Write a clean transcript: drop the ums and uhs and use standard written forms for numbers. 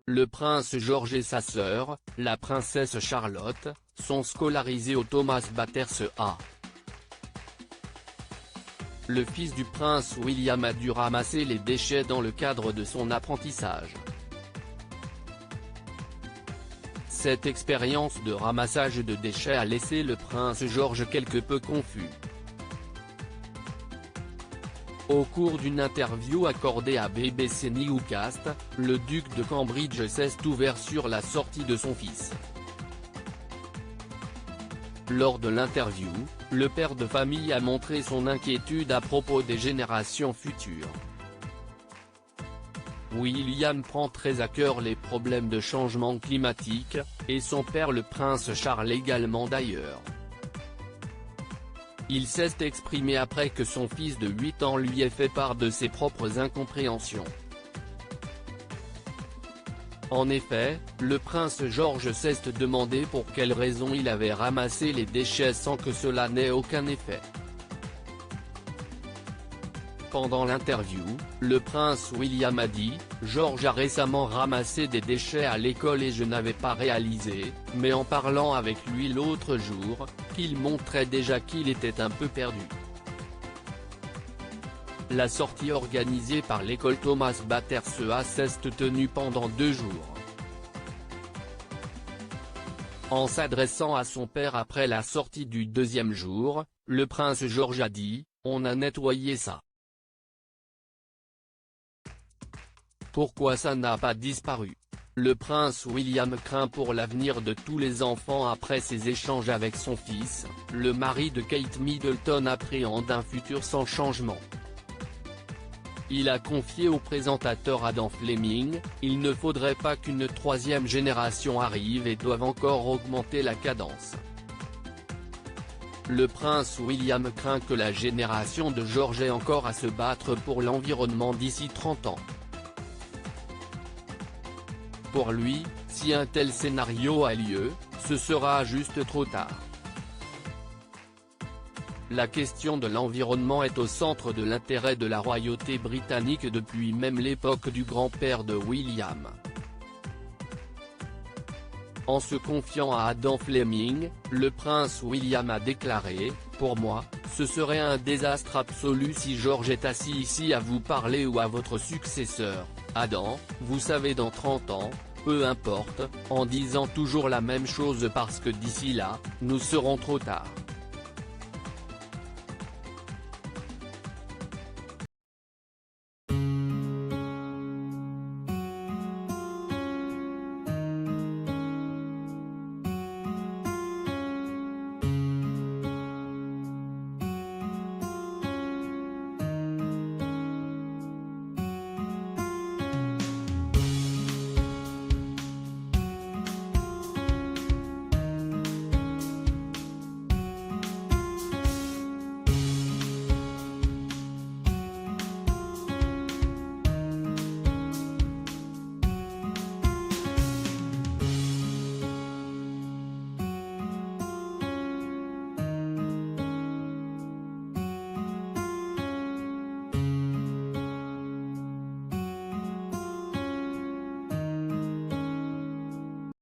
le prince George et sa sœur, la princesse Charlotte, sont scolarisés au Thomas Bathurst A. Le fils du prince William a dû ramasser les déchets dans le cadre de son apprentissage. Cette expérience de ramassage de déchets a laissé le prince George quelque peu confus. Au cours d'une interview accordée à BBC Newscast, le duc de Cambridge s'est ouvert sur la sortie de son fils. Lors de l'interview, le père de famille a montré son inquiétude à propos des générations futures. William prend très à cœur les problèmes de changement climatique, et son père le prince Charles également d'ailleurs. Il s'est exprimé après que son fils de 8 ans lui ait fait part de ses propres incompréhensions. En effet, le prince George s'est demandé pour quelle raison il avait ramassé les déchets sans que cela n'ait aucun effet. Pendant l'interview, le prince William a dit « George a récemment ramassé des déchets à l'école et je n'avais pas réalisé, mais en parlant avec lui l'autre jour, qu'il montrait déjà qu'il était un peu perdu. » La sortie organisée par l'école Thomas Bathurst A s'est tenue pendant 2 jours. En s'adressant à son père après la sortie du 2e jour, le prince George a dit « On a nettoyé ça. Pourquoi ça n'a pas disparu ?» Le prince William craint pour l'avenir de tous les enfants après ses échanges avec son fils, le mari de Kate Middleton appréhende un futur sans changement. Il a confié au présentateur Adam Fleming, « Il ne faudrait pas qu'une 3e génération arrive et doive encore augmenter la cadence. » Le prince William craint que la génération de George ait encore à se battre pour l'environnement d'ici 30 ans. Pour lui, si un tel scénario a lieu, ce sera juste trop tard. La question de l'environnement est au centre de l'intérêt de la royauté britannique depuis même l'époque du grand-père de William. En se confiant à Adam Fleming, le prince William a déclaré « Pour moi, ce serait un désastre absolu si George est assis ici à vous parler ou à votre successeur, Adam, vous savez dans 30 ans, peu importe, en disant toujours la même chose parce que d'ici là, nous serons trop tard. »